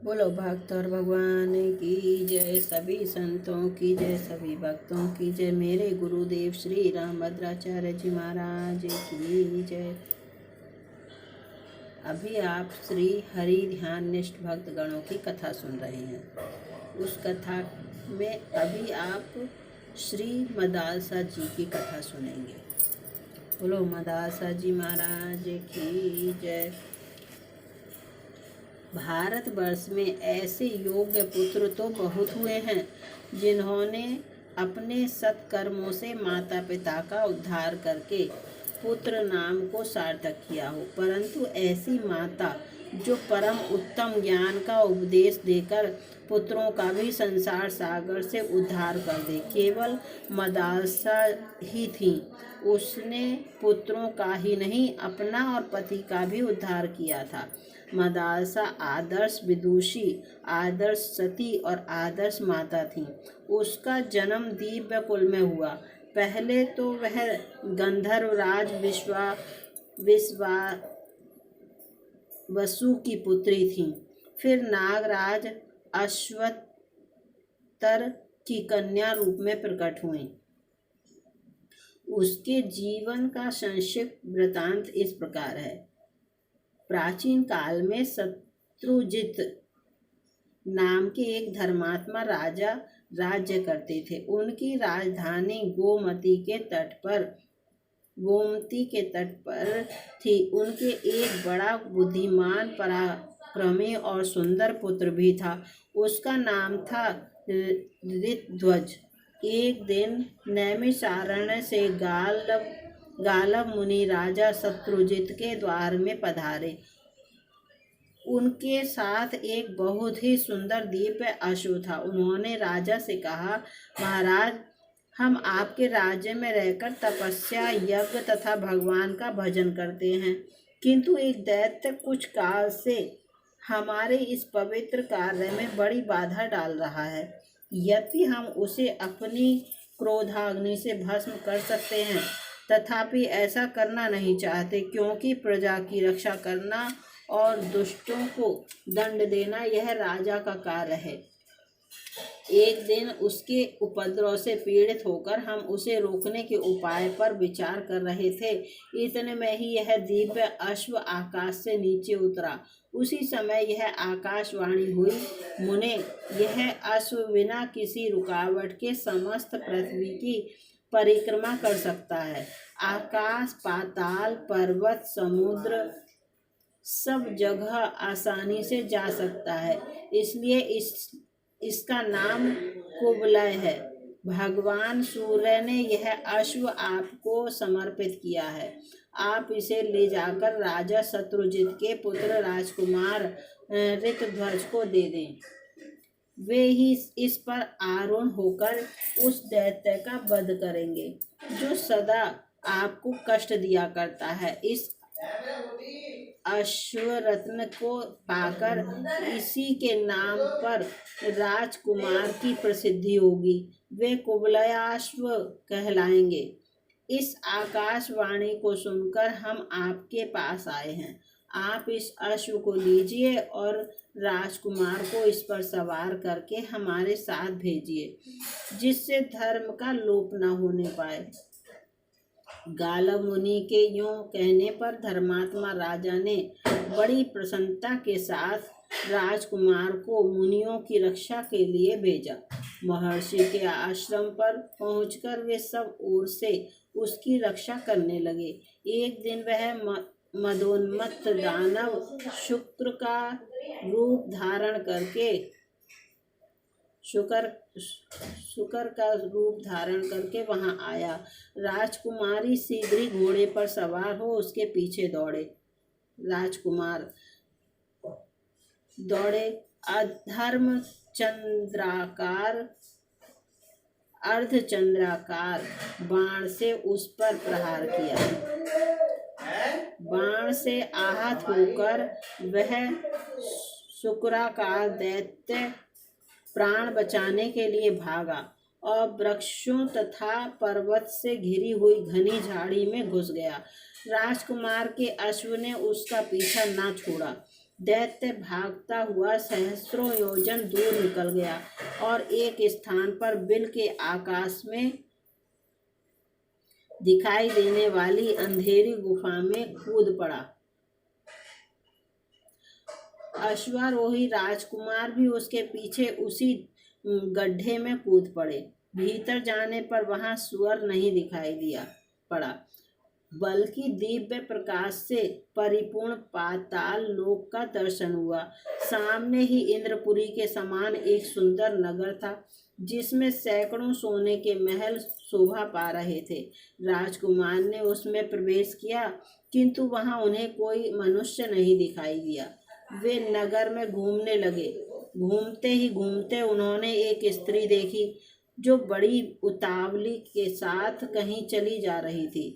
बोलो भक्त और भगवान की जय, सभी संतों की जय, सभी भक्तों की जय, मेरे गुरुदेव श्री रामभद्राचार्य जी महाराज की जय। अभी आप श्री हरि ध्यान निष्ठ भक्त गणों की कथा सुन रहे हैं। उस कथा में अभी आप श्री मदालसा जी की कथा सुनेंगे। बोलो मदालसा जी महाराज की जय। भारतवर्ष में ऐसे योग्य पुत्र तो बहुत हुए हैं जिन्होंने अपने सत्कर्मों से माता पिता का उद्धार करके पुत्र नाम को सार्थक किया हो, परंतु ऐसी माता जो परम उत्तम ज्ञान का उपदेश देकर पुत्रों का भी संसार सागर से उद्धार कर दे, केवल मदालसा ही थी। उसने पुत्रों का ही नहीं अपना और पति का भी उद्धार किया था। मदालसा आदर्श विदुषी, आदर्श सती और आदर्श माता थी। उसका जन्म दिव्य कुल में हुआ। पहले तो वह गंधर्वराज वसु की पुत्री थी, फिर नागराज अश्वतर की कन्या रूप में प्रकट हुई। उसके जीवन का संक्षिप्त वृतांत इस प्रकार है। प्राचीन काल में शत्रुजित नाम के एक धर्मात्मा राजा राज्य करते थे। उनकी राजधानी गोमती के तट पर थी। उनके एक बड़ा बुद्धिमान, पराक्रमी और सुंदर पुत्र भी था। उसका नाम था ऋतध्वज। एक दिन नैमिषारण्य से गालव मुनि राजा शत्रुजित के द्वार में पधारे। उनके साथ एक बहुत ही सुंदर दिव्य अश्व था। उन्होंने राजा से कहा, महाराज, हम आपके राज्य में रहकर तपस्या, यज्ञ तथा भगवान का भजन करते हैं, किंतु एक दैत्य कुछ काल से हमारे इस पवित्र कार्य में बड़ी बाधा डाल रहा है। यदि हम उसे अपनी क्रोधाग्नि से भस्म कर सकते हैं, तथापि ऐसा करना नहीं चाहते, क्योंकि प्रजा की रक्षा करना और दुष्टों को दंड देना यह राजा का कार्य है। एक दिन उसके उपद्रव से पीड़ित होकर हम उसे रोकने के उपाय पर विचार कर रहे थे। इतने में ही यह दिव्य अश्व आकाश से नीचे उतरा। उसी समय यह आकाशवाणी हुई, मुने, यह अश्व बिना किसी रुकावट के समस्त पृथ्वी की परिक्रमा कर सकता है। आकाश, पाताल, पर्वत, समुद्र सब जगह आसानी से जा सकता है, इसलिए इसका नाम कुबलय है। भगवान सूर्य ने यह अश्व आपको समर्पित किया है। आप इसे ले जाकर राजा शत्रुजित के पुत्र राजकुमार ऋतध्वज को दे दें। वे ही इस पर आरूढ़ होकर उस दैत्य का वध करेंगे जो सदा आपको कष्ट दिया करता है। इस अश्वरत्न को पाकर इसी के नाम पर राजकुमार की प्रसिद्धि होगी। वे कुबलयाश्व कहलाएंगे। इस आकाशवाणी को सुनकर हम आपके पास आए हैं। आप इस अश्व को लीजिए और राजकुमार को इस पर सवार करके हमारे साथ भेजिए, जिससे धर्म का लोप न होने पाए। गालव मुनि के यूं कहने पर धर्मात्मा राजा ने बड़ी प्रसन्नता के साथ राजकुमार को मुनियों की रक्षा के लिए भेजा। महर्षि के आश्रम पर पहुंचकर वे सब ओर से उसकी रक्षा करने लगे। एक दिन वह मदोन्मत्त दानव शुक्र का रूप धारण करके वहां आया। राजकुमारी शीघ्र ही घोड़े पर सवार हो उसके पीछे दौड़े। राजकुमार दौड़े, अर्धचंद्राकार बाण से उस पर प्रहार किया। बाण से आहत होकर वह शुक्राकार दैत्य प्राण बचाने के लिए भागा और वृक्षों तथा पर्वत से घिरी हुई घनी झाड़ी में घुस गया। राजकुमार के अश्व ने उसका पीछा न छोड़ा। दैत्य भागता हुआ सहस्रों योजन दूर निकल गया और एक स्थान पर बिल के आकाश में दिखाई देने वाली अंधेरी गुफा में कूद पड़ा। अश्वारोही राजकुमार भी उसके पीछे उसी गड्ढे में कूद पड़े। भीतर जाने पर वहां सुअर नहीं दिखाई दिया पड़ा, बल्कि दिव्य प्रकाश से परिपूर्ण पाताल लोक का दर्शन हुआ। सामने ही इंद्रपुरी के समान एक सुंदर नगर था, जिसमें सैकड़ों सोने के महल शोभा पा रहे थे। राजकुमार ने उसमें प्रवेश किया, किंतु वहां उन्हें कोई मनुष्य नहीं दिखाई दिया। वे नगर में घूमने लगे। घूमते ही घूमते उन्होंने एक स्त्री देखी, जो बड़ी उतावली के साथ कहीं चली जा रही थी।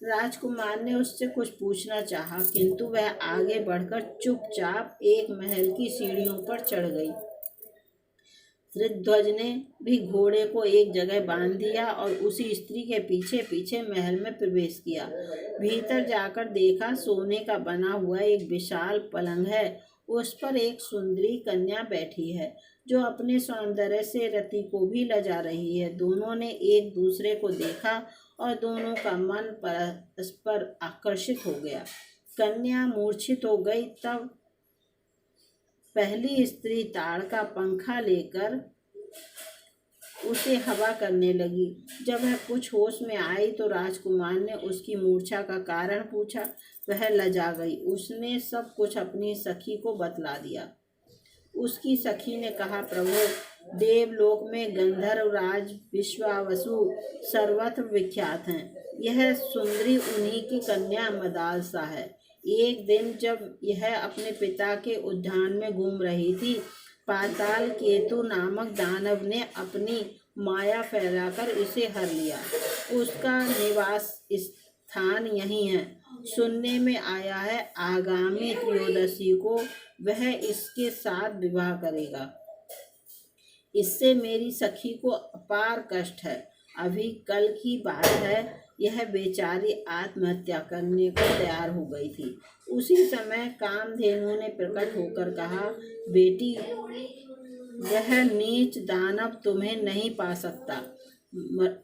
राजकुमार ने उससे कुछ पूछना चाहा, किंतु वह आगे बढ़कर चुपचाप एक महल की सीढ़ियों पर चढ़ गई। ऋतध्वज ने भी घोड़े को एक जगह बांध दिया और उसी स्त्री के पीछे पीछे महल में प्रवेश किया। भीतर जाकर देखा, सोने का बना हुआ एक विशाल पलंग है। उस पर एक सुंदरी कन्या बैठी है, जो अपने सौंदर्य से रति को भी लजा रही है। दोनों ने एक दूसरे को देखा और दोनों का मन परस्पर आकर्षित हो गया। कन्या मूर्छित हो गई। तब पहली स्त्री ताड़ का पंखा लेकर उसे हवा करने लगी। जब वह कुछ होश में आई तो राजकुमार ने उसकी मूर्छा का कारण पूछा। वह लजा गई। उसने सब कुछ अपनी सखी को बतला दिया। उसकी सखी ने कहा, प्रभु, देवलोक में गंधर्व राज विश्वावसु सर्वत्र विख्यात हैं। यह सुंदरी उन्हीं की कन्या मदालसा है। एक दिन जब यह अपने पिता के उद्यान में घूम रही थी, पाताल केतु नामक दानव ने अपनी माया फैलाकर इसे हर लिया। उसका निवास स्थान यही है। सुनने में आया है आगामी त्रयोदशी को वह इसके साथ विवाह करेगा। इससे मेरी सखी को अपार कष्ट है। अभी कल की बात है, यह बेचारी आत्महत्या करने को तैयार हो गई थी। उसी समय कामधेनु ने प्रकट होकर कहा, बेटी, यह नीच दानव तुम्हें नहीं पा सकता।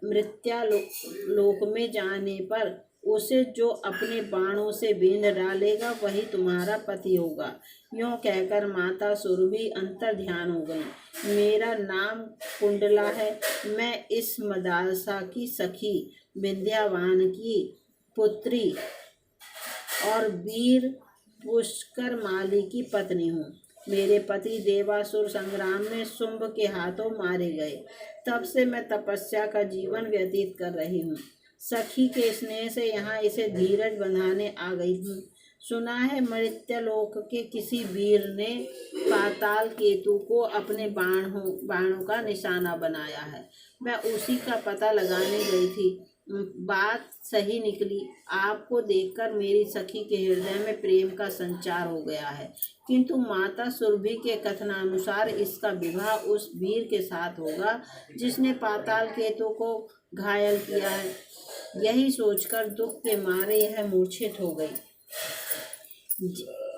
मृत्या लोक में जाने पर उसे जो अपने बाणों से बींध डालेगा वही तुम्हारा पति होगा। यूँ कहकर माता सुरभि अंतर ध्यान हो गई। मेरा नाम कुंडला है। मैं इस मदालसा की सखी विंध्यावान की पुत्री और वीर पुष्कर माली की पत्नी हूँ। मेरे पति देवासुर संग्राम में शुंभ के हाथों मारे गए। तब से मैं तपस्या का जीवन व्यतीत कर रही हूँ। सखी के स्नेह से यहाँ इसे धीरज बंधाने आ गई हूँ। सुना है मृत्यलोक के किसी वीर ने पाताल केतु को अपने बाणों का निशाना बनाया है। मैं उसी का पता लगाने गई थी। बात सही निकली। आपको देखकर मेरी सखी के हृदय में प्रेम का संचार हो गया है, किंतु माता सुरभि के कथनानुसार इसका विवाह उस वीर के साथ होगा जिसने पाताल केतु को घायल किया है। यही सोचकर दुख के मारे यह मूर्छित हो गई।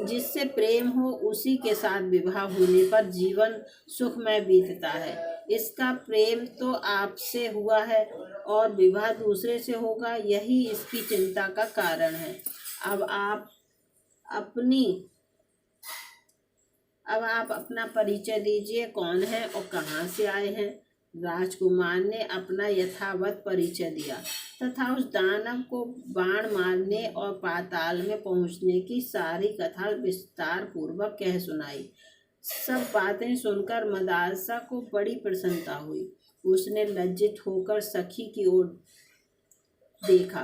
जिससे प्रेम हो उसी के साथ विवाह होने पर जीवन सुखमय बीतता है। इसका प्रेम तो आपसे हुआ है और विवाह दूसरे से होगा, यही इसकी चिंता का कारण है। अब आप अपना परिचय दीजिए, कौन है और कहाँ से आए हैं। राजकुमार ने अपना यथावत परिचय दिया तथा उस दानव को बाण मारने और पाताल में पहुंचने की सारी कथा विस्तार पूर्वक कह सुनाई। सब बातें सुनकर मदालसा को बड़ी प्रसन्नता हुई। उसने लज्जित होकर सखी की ओर देखा,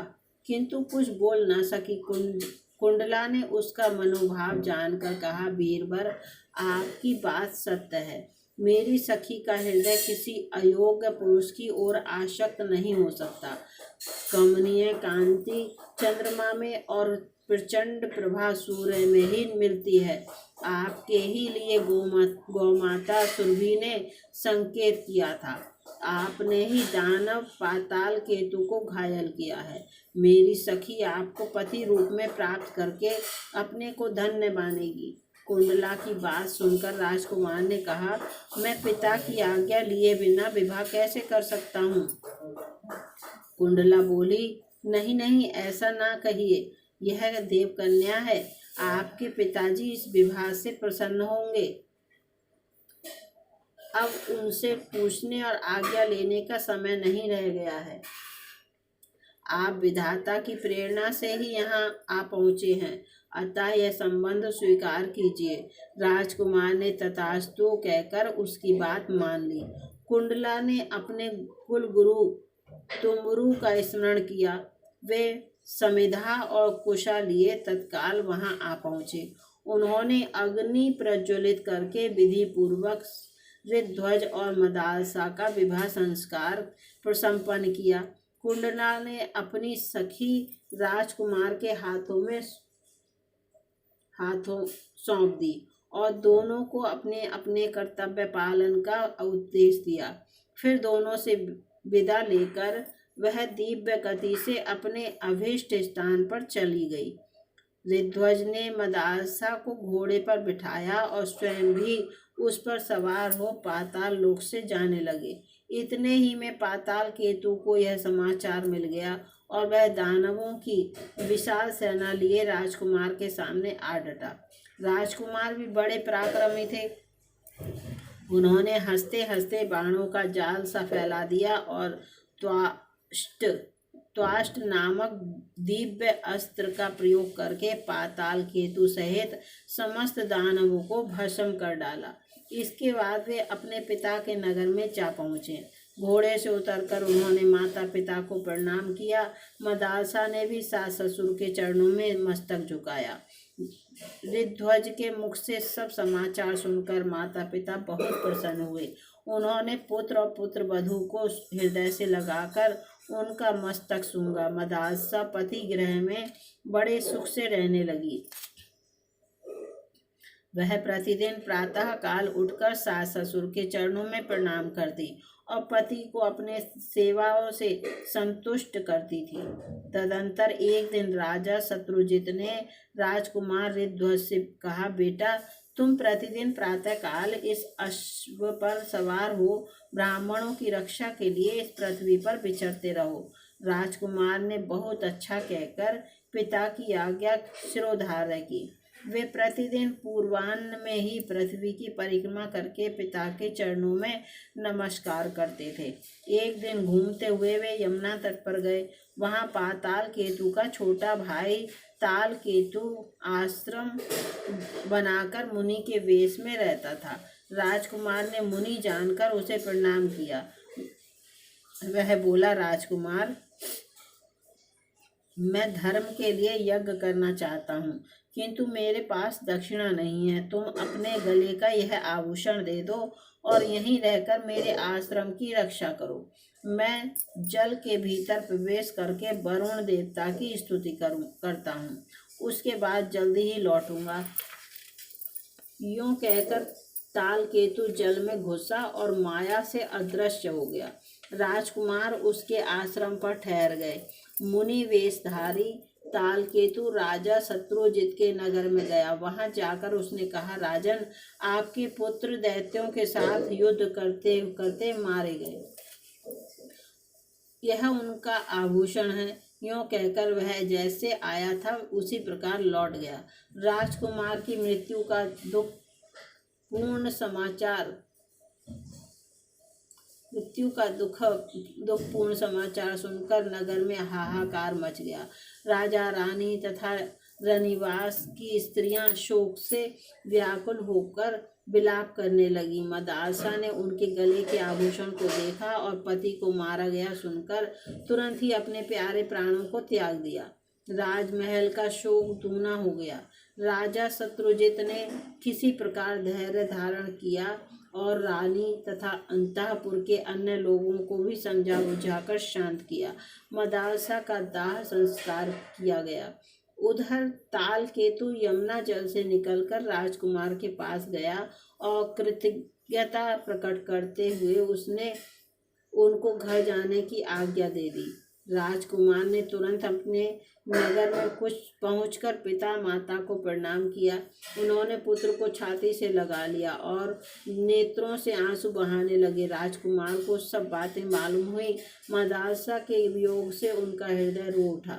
किंतु कुछ बोल न सकी। कुंडला ने उसका मनोभाव जानकर कहा, बीरबर, आपकी बात सत्य है। मेरी सखी का हृदय किसी अयोग्य पुरुष की ओर आसक्त नहीं हो सकता। कमनीय कांति चंद्रमा में और प्रचंड प्रभा सूर्य में ही मिलती है। आपके ही लिए गौमाता सुरभि ने संकेत किया था। आपने ही दानव पाताल केतु को घायल किया है। मेरी सखी आपको पति रूप में प्राप्त करके अपने को धन्य मानेगी। कुंडला की बात सुनकर राजकुमार ने कहा, मैं पिता की आज्ञा लिए बिना विवाह कैसे कर सकता हूँ। कुंडला बोली, नहीं नहीं, ऐसा ना कहिए, यह देवकन्या है। आपके पिताजी इस विवाह से प्रसन्न होंगे। अब उनसे पूछने और आज्ञा लेने का समय नहीं रह गया है। आप विधाता की प्रेरणा से ही यहाँ आ पहुँचे हैं, अतः यह संबंध स्वीकार कीजिए। राजकुमार ने तथास्तु कहकर उसकी बात मान ली। कुंडला ने अपने कुल गुरु तुमरु का स्मरण किया। वे समिधा और कुशा लिए तत्काल वहां आ पहुंचे। उन्होंने अग्नि प्रज्वलित करके विधि पूर्वक ऋध्वज और मदालसा का विवाह संस्कार संपन्न किया। कुंडला ने अपनी सखी राजकुमार के हाथों सौंप दी और दोनों को अपने अपने कर्तव्य पालन का उपदेश दिया। फिर दोनों से विदा लेकर वह दिव्य गति से अपने अभीष्ट स्थान पर चली गई। ऋध्वज ने मदालसा को घोड़े पर बिठाया और स्वयं भी उस पर सवार हो पाताल लोक से जाने लगे। इतने ही में पाताल केतु को यह समाचार मिल गया और वह दानवों की विशाल सेना लिए राजकुमार के सामने आ डटा। राजकुमार भी बड़े पराक्रमी थे। उन्होंने हंसते हंसते बाणों का जाल सा फैला दिया और त्वाष्ट नामक दिव्य अस्त्र का प्रयोग करके पाताल केतु सहित समस्त दानवों को भस्म कर डाला। इसके बाद वे अपने पिता के नगर में जा पहुँचे। घोड़े से उतरकर उन्होंने माता पिता को प्रणाम किया। मदालसा ने भी सास ससुर के चरणों में मस्तक झुकाया। ऋध्वज के मुख से सब समाचार सुनकर माता पिता बहुत प्रसन्न हुए। उन्होंने पुत्र और पुत्र वधू को हृदय से लगाकर उनका मस्तक सूंघा। मदालसा पति गृह में बड़े सुख से रहने लगी। वह प्रतिदिन प्रातः काल उठकर सास ससुर के चरणों में प्रणाम करती और पति को अपने सेवाओं से संतुष्ट करती थी। तदंतर एक दिन राजा शत्रुजित ने राजकुमार ऋध्वज से कहा, बेटा, तुम प्रतिदिन प्रातःकाल इस अश्व पर सवार हो ब्राह्मणों की रक्षा के लिए इस पृथ्वी पर विचरते रहो। राजकुमार ने बहुत अच्छा कहकर पिता की आज्ञा शिरोधार्य की। वे प्रतिदिन पूर्वाह्न में ही पृथ्वी की परिक्रमा करके पिता के चरणों में नमस्कार करते थे। एक दिन घूमते हुए वे यमुना तट पर गए। वहां पाताल केतु का छोटा भाई ताल केतु आश्रम बनाकर मुनि के वेश में रहता था। राजकुमार ने मुनि जानकर उसे प्रणाम किया। वह बोला, राजकुमार, मैं धर्म के लिए यज्ञ करना चाहता हूँ, किंतु मेरे पास दक्षिणा नहीं है। तुम अपने गले का यह आभूषण दे दो और यहीं रहकर मेरे आश्रम की रक्षा करो। मैं जल के भीतर प्रवेश करके वरुण देवता की स्तुति करता हूँ। उसके बाद जल्दी ही लौटूंगा। यूं कहकर ताल केतु जल में घुसा और माया से अदृश्य हो गया। राजकुमार उसके आश्रम पर ठहर गए। मुनि वेशधारी ताल केतु राजा शत्रुजित के नगर में गया। वहां जाकर उसने कहा, राजन, आपके पुत्र दैत्यों के साथ युद्ध करते करते मारे गए। यह उनका आभूषण है। यूं कहकर वह जैसे आया था उसी प्रकार लौट गया। राजकुमार की मृत्यु का दुखपूर्ण समाचार सुनकर नगर में हाहाकार मच गया। राजा रानी तथा रनिवास की स्त्रियां शोक से व्याकुल होकर विलाप करने लगी। मदालसा ने उनके गले के आभूषण को देखा और पति को मारा गया सुनकर तुरंत ही अपने प्यारे प्राणों को त्याग दिया। राजमहल का शोक दूना हो गया। राजा शत्रुजित ने किसी प्रकार धैर्य धारण किया और रानी तथा अंतःपुर के अन्य लोगों को भी समझा बुझाकर शांत किया। मदालसा का दाह संस्कार किया गया। उधर ताल केतु यमुना जल से निकलकर राजकुमार के पास गया और कृतज्ञता प्रकट करते हुए उसने उनको घर जाने की आज्ञा दे दी। राजकुमार ने तुरंत अपने नगर में कुछ पहुंचकर पिता माता को प्रणाम किया। उन्होंने पुत्र को छाती से लगा लिया और नेत्रों से आंसू बहाने लगे। राजकुमार को सब बातें मालूम हुई। मदालसा के वियोग से उनका हृदय रो उठा।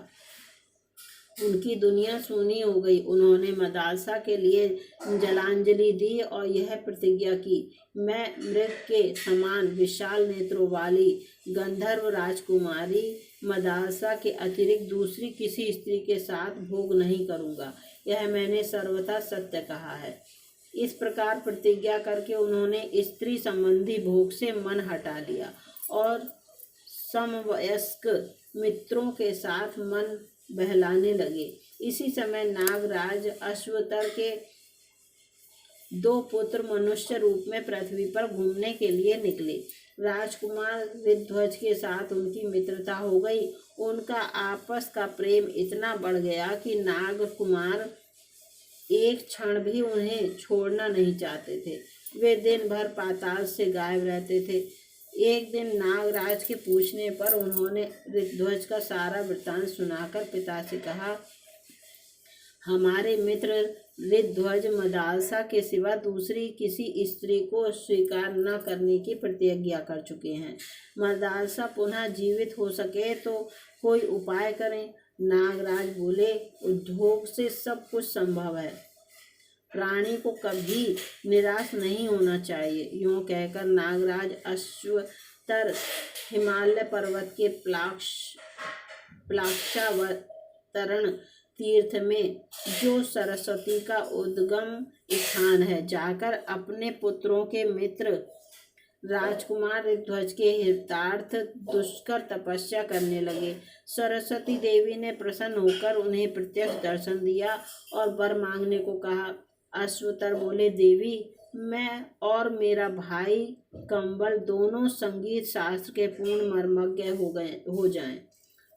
उनकी दुनिया सूनी हो गई। उन्होंने मदालसा के लिए जलांजलि दी और यह प्रतिज्ञा की, मैं मृग के समान विशाल नेत्रों वाली गंधर्व राजकुमारी मदालसा के अतिरिक्त दूसरी किसी स्त्री के साथ भोग नहीं करूंगा। यह मैंने सर्वथा सत्य कहा है। इस प्रकार प्रतिज्ञा करके उन्होंने स्त्री संबंधी भोग से मन हटा लिया और समवयस्क मित्रों के साथ मन बहलाने लगे। इसी समय नागराज अश्वतर के 2 पुत्र मनुष्य रूप में पृथ्वी पर घूमने के लिए निकले। राजकुमार ऋतध्वज के साथ उनकी मित्रता हो गई। उनका आपस का प्रेम इतना बढ़ गया कि नागकुमार एक क्षण भी उन्हें छोड़ना नहीं चाहते थे। वे दिन भर पाताल से गायब रहते थे। एक दिन नागराज के पूछने पर उन्होंने ऋतध्वज का सारा वृत्तांत सुनाकर पिता से कहा, हमारे मित्र ऋतध्वज मदालसा के सिवा दूसरी किसी स्त्री को स्वीकार न करने की प्रतिज्ञा कर चुके हैं। मदालसा पुनः जीवित हो सके तो कोई उपाय करें। नागराज बोले, उद्योग से सब कुछ संभव है, प्राणी को कभी निराश नहीं होना चाहिए। यूँ कहकर नागराज अश्वतर हिमालय पर्वत के प्लाक्षावतरण तीर्थ में, जो सरस्वती का उद्गम स्थान है, जाकर अपने पुत्रों के मित्र राजकुमार ऋतध्वज के हितार्थ दुष्कर तपस्या करने लगे। सरस्वती देवी ने प्रसन्न होकर उन्हें प्रत्यक्ष दर्शन दिया और वर मांगने को कहा। अश्वतर बोले, देवी, मैं और मेरा भाई कंबल दोनों संगीत शास्त्र के पूर्ण मर्मज्ञ हो जाएं।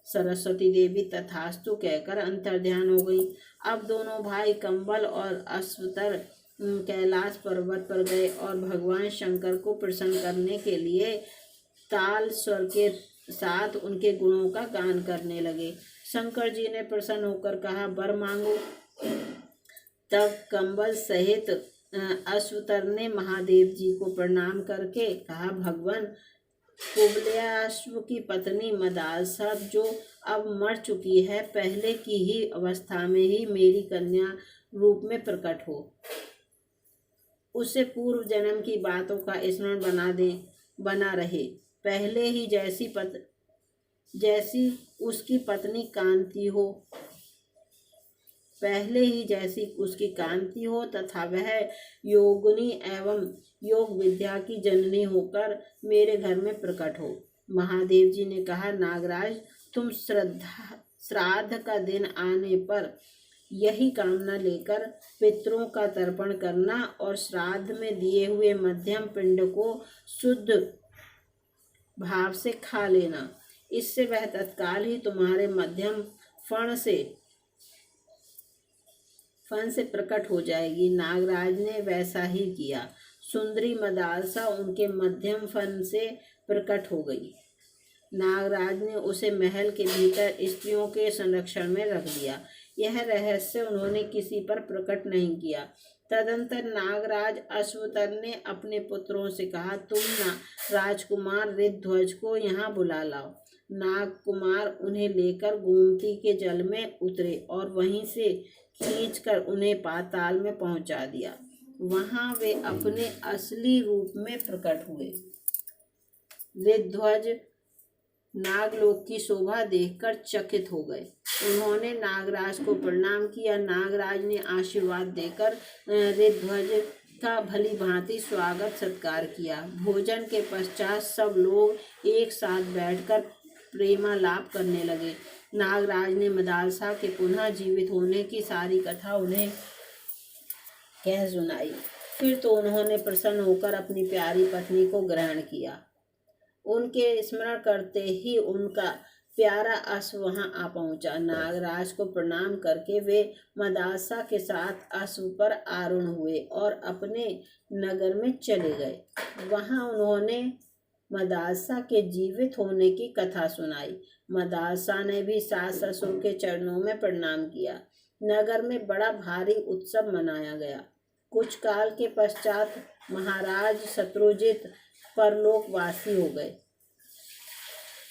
सरस्वती देवी तथास्तु कहकर अंतर्ध्यान हो गई। अब दोनों भाई कंबल और अश्वतर कैलाश पर्वत पर गए और भगवान शंकर को प्रसन्न करने के लिए ताल स्वर के साथ उनके गुणों का गान करने लगे। शंकर जी ने प्रसन्न होकर कहा, वर मांगो। तब कंबल सहित अश्वतर ने महादेव जी को प्रणाम करके कहा, भगवान, कुबल्याश्व की पत्नी मदालसा जो अब मर चुकी है, पहले की ही अवस्था में ही मेरी कन्या रूप में प्रकट हो। उसे पूर्व जन्म की बातों का स्मरण बना रहे। पहले ही जैसी उसकी कांति हो तथा वह योगिनी एवं योग विद्या की जननी होकर मेरे घर में प्रकट हो। महादेव जी ने कहा, नागराज, तुम श्राद्ध का दिन आने पर यही कामना लेकर पितरों का तर्पण करना और श्राद्ध में दिए हुए मध्यम पिंड को शुद्ध भाव से खा लेना। इससे वह तत्काल ही तुम्हारे मध्यम फण से प्रकट हो जाएगी। नागराज ने वैसा ही किया। सुंदरी मदालसा उनके मध्यम फण से प्रकट हो गई। नागराज ने उसे महल के भीतर स्त्रियों के संरक्षण में रख दिया। यह रहस्य उन्होंने किसी पर प्रकट नहीं किया। तदंतर नागराज अश्वतर ने अपने पुत्रों से कहा, तुम राजकुमार ऋतध्वज को यहाँ बुला लाओ। नागकुमार उन्हें लेकर गोमती के जल में उतरे और वहीं से खींचकर उन्हें पाताल में पहुंचा दिया। वहां वे अपने असली रूप में प्रकट हुए। ऋतध्वज नागलोक की शोभा देखकर चकित हो गए। उन्होंने नागराज को प्रणाम किया। नागराज ने आशीर्वाद देकर ऋतध्वज का भली भांति स्वागत सत्कार किया। भोजन के पश्चात सब लोग एक साथ बैठकर प्रेमालाप करने लगे। नागराज ने मदालसा के पुनः जीवित होने की सारी कथा उन्हें कह सुनाई। फिर तो उन्होंने प्रसन्न होकर अपनी प्यारी पत्नी को ग्रहण किया। उनके स्मरण करते ही उनका प्यारा अश्व वहां आ पहुंचा। नागराज को प्रणाम करके वे मदासा के साथ अश्व पर आरूढ़ हुए और अपने नगर में चले गए। वहां उन्होंने मदासा के जीवित होने की कथा सुनाई। मदासा ने भी सास ससुर के चरणों में प्रणाम किया। नगर में बड़ा भारी उत्सव मनाया गया। कुछ काल के पश्चात महाराज शत्रुजित परलोकवासी हो गए।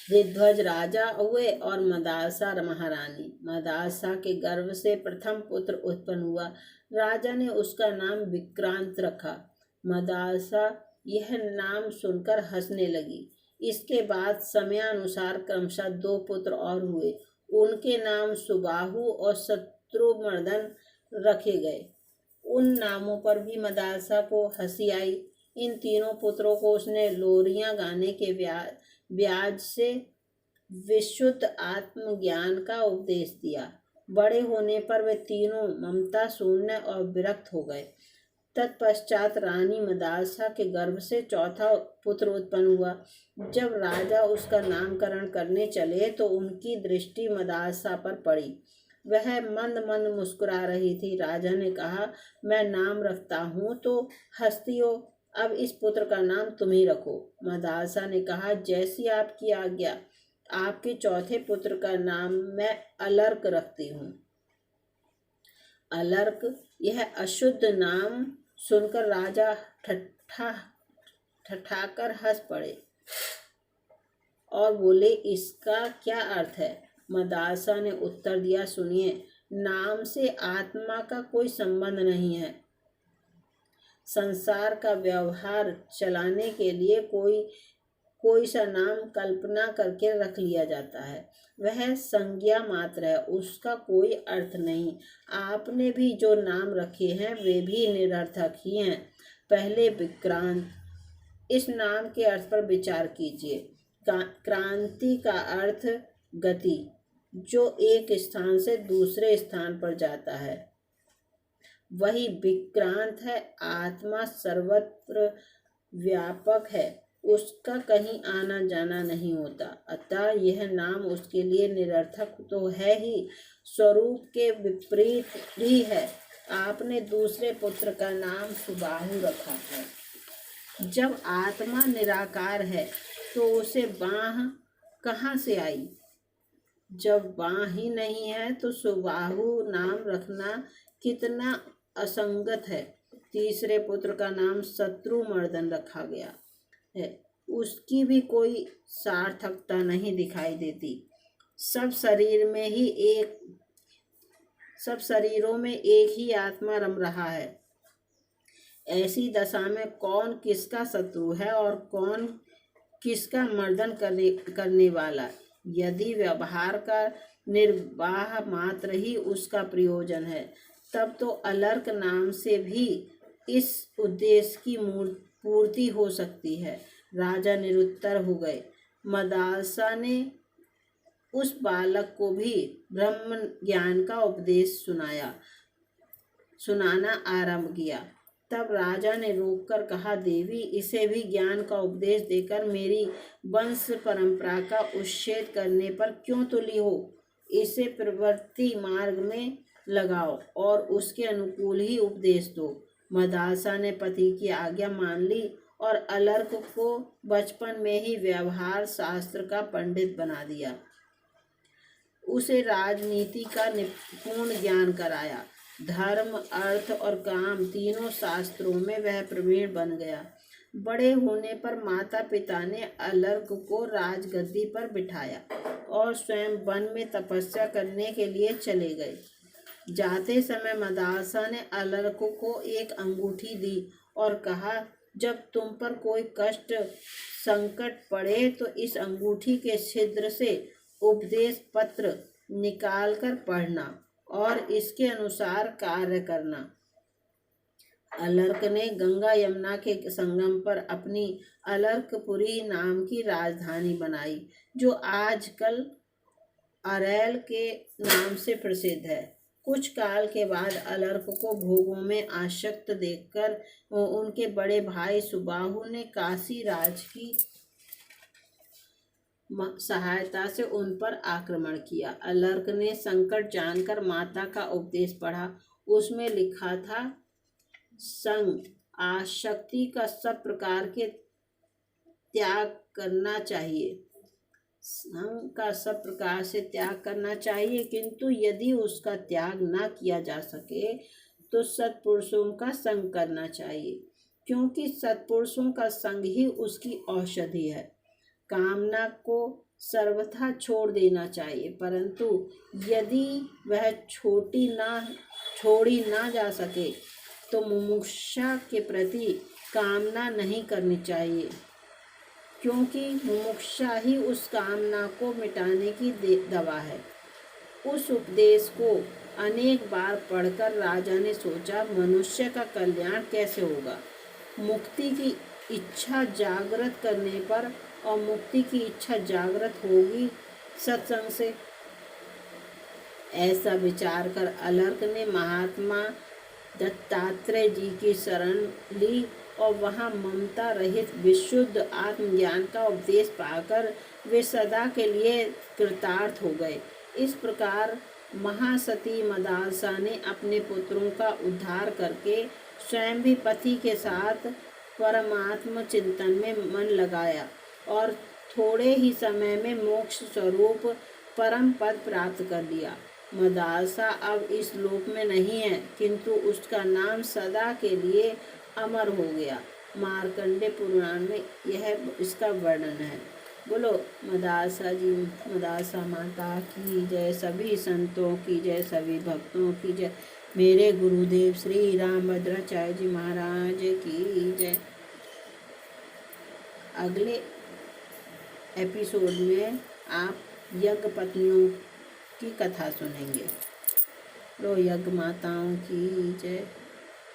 ऋध्वज राजा हुए और मदासा महारानी। मदासा के गर्भ से प्रथम पुत्र उत्पन्न हुआ। राजा ने उसका नाम विक्रांत रखा। मदासा यह नाम सुनकर हंसने लगी। इसके बाद समयानुसार क्रमशः 2 पुत्र और हुए। उनके नाम सुबाहु और शत्रुमर्दन रखे गए। उन नामों पर भी मदासा को हंसी आई। इन तीनों पुत्रों को उसने लोरियां गाने के ब्याज से विशुद्ध आत्मज्ञान का उपदेश दिया। बड़े होने पर वे तीनों ममता शून्य और विरक्त हो गए। तत्पश्चात रानी मदासा के गर्भ से चौथा पुत्र उत्पन्न हुआ। जब राजा उसका नामकरण करने चले तो उनकी दृष्टि मदासा पर पड़ी। वह मंद मंद मुस्कुरा रही थी। राजा ने कहा, मैं नाम रखता हूँ तो हंसती हो, अब इस पुत्र का नाम तुम ही रखो। मदासा ने कहा, जैसी आपकी आज्ञा। आपके चौथे पुत्र का नाम मैं अलर्क रखती हूँ। अलर्क, यह अशुद्ध नाम सुनकर राजा ठठाकर हंस पड़े और बोले, इसका क्या अर्थ है? मदासा ने उत्तर दिया, सुनिए, नाम से आत्मा का कोई संबंध नहीं है। संसार का व्यवहार चलाने के लिए कोई सा नाम कल्पना करके रख लिया जाता है। वह संज्ञा मात्र है, उसका कोई अर्थ नहीं। आपने भी जो नाम रखे हैं वे भी निरर्थक ही हैं। पहले विक्रांत, इस नाम के अर्थ पर विचार कीजिए। क्रांति का अर्थ गति, जो एक स्थान से दूसरे स्थान पर जाता है, वही विक्रांत है। आत्मा सर्वत्र व्यापक है, उसका कहीं आना जाना नहीं होता। अतः यह नाम उसके लिए निरर्थक तो है ही, स्वरूप के विपरीत भी है। आपने दूसरे पुत्र का नाम सुबाहु रखा है। जब आत्मा निराकार है तो उसे बाह कहाँ से आई? जब बाह ही नहीं है तो सुबाहु नाम रखना कितना असंगत है। तीसरे पुत्र का नाम शत्रुमर्दन रखा गया है। उसकी भी कोई सार्थकता नहीं दिखाई देती। सब शरीरों में एक ही आत्मा रम रहा है। ऐसी दशा में कौन किसका शत्रु है और कौन किसका मर्दन करने वाला? यदि व्यवहार का निर्वाह मात्र ही उसका प्रयोजन है, तब तो अलर्क नाम से भी इस उद्देश्य की पूर्ति हो सकती है। राजा निरुत्तर हो गए। मदासा ने उस बालक को भी ब्रह्म ज्ञान का उपदेश सुनाना आरंभ किया। तब राजा ने रोककर कहा, देवी, इसे भी ज्ञान का उपदेश देकर मेरी वंश परंपरा का उच्छेद करने पर क्यों तुली हो? इसे प्रवृत्ति मार्ग में लगाओ और उसके अनुकूल ही उपदेश दो। मदासा ने पति की आज्ञा मान ली और अलर्क को बचपन में ही व्यवहार शास्त्र का पंडित बना दिया। उसे राजनीति का निपुण ज्ञान कराया। धर्म, अर्थ और काम तीनों शास्त्रों में वह प्रवीण बन गया। बड़े होने पर माता पिता ने अलर्क को राजगद्दी पर बिठाया और स्वयं वन में तपस्या करने के लिए चले गए। जाते समय मदासा ने अलर्क को एक अंगूठी दी और कहा, जब तुम पर कोई कष्ट संकट पड़े तो इस अंगूठी के छिद्र से उपदेश पत्र निकालकर पढ़ना और इसके अनुसार कार्य करना। अलर्क ने गंगा यमुना के संगम पर अपनी अलर्कपुरी नाम की राजधानी बनाई, जो आजकल अरैल के नाम से प्रसिद्ध है। कुछ काल के बाद अलर्क को भोगों में आसक्त देखकर उनके बड़े भाई सुबाहु ने काशी राज की सहायता से उन पर आक्रमण किया। अलर्क ने संकट जानकर माता का उपदेश पढ़ा। उसमें लिखा था, संग आसक्ति का सब प्रकार के त्याग करना चाहिए, संग का सब प्रकार से त्याग करना चाहिए, किंतु यदि उसका त्याग न किया जा सके तो सत्पुरुषों का संग करना चाहिए, क्योंकि सत्पुरुषों का संग ही उसकी औषधि है। कामना को सर्वथा छोड़ देना चाहिए, परंतु यदि वह छोड़ी ना जा सके तो मुमुक्षा के प्रति कामना नहीं करनी चाहिए, क्योंकि मुमुक्षा ही उस कामना को मिटाने की दवा है। उस उपदेश को अनेक बार पढ़कर राजा ने सोचा, मनुष्य का कल्याण कैसे होगा। मुक्ति की इच्छा जागृत करने पर, और मुक्ति की इच्छा जागृत होगी सत्संग से। ऐसा विचार कर अलर्क ने महात्मा दत्तात्रेय जी की शरण ली और वहाँ ममता रहित विशुद्ध आत्मज्ञान का उपदेश पाकर वे सदा के लिए कृतार्थ हो गए। इस प्रकार महासती मदालसा ने अपने पुत्रों का उद्धार करके स्वयं भी पति के साथ परमात्म चिंतन में मन लगाया और थोड़े ही समय में मोक्ष स्वरूप परम पद प्राप्त कर लिया। मदालसा अब इस लोक में नहीं है, किंतु उसका नाम सदा के लिए अमर हो गया। मार्कंडेय पुराण में यह इसका वर्णन है। बोलो मदालसा जी, मदालसा माता की जय, सभी संतों की जय, सभी भक्तों की जय, मेरे गुरुदेव श्री रामभद्राचार्य जी महाराज की जय। अगले एपिसोड में आप यज्ञ पत्नियों की कथा सुनेंगे। लो यज्ञ माताओं की जय।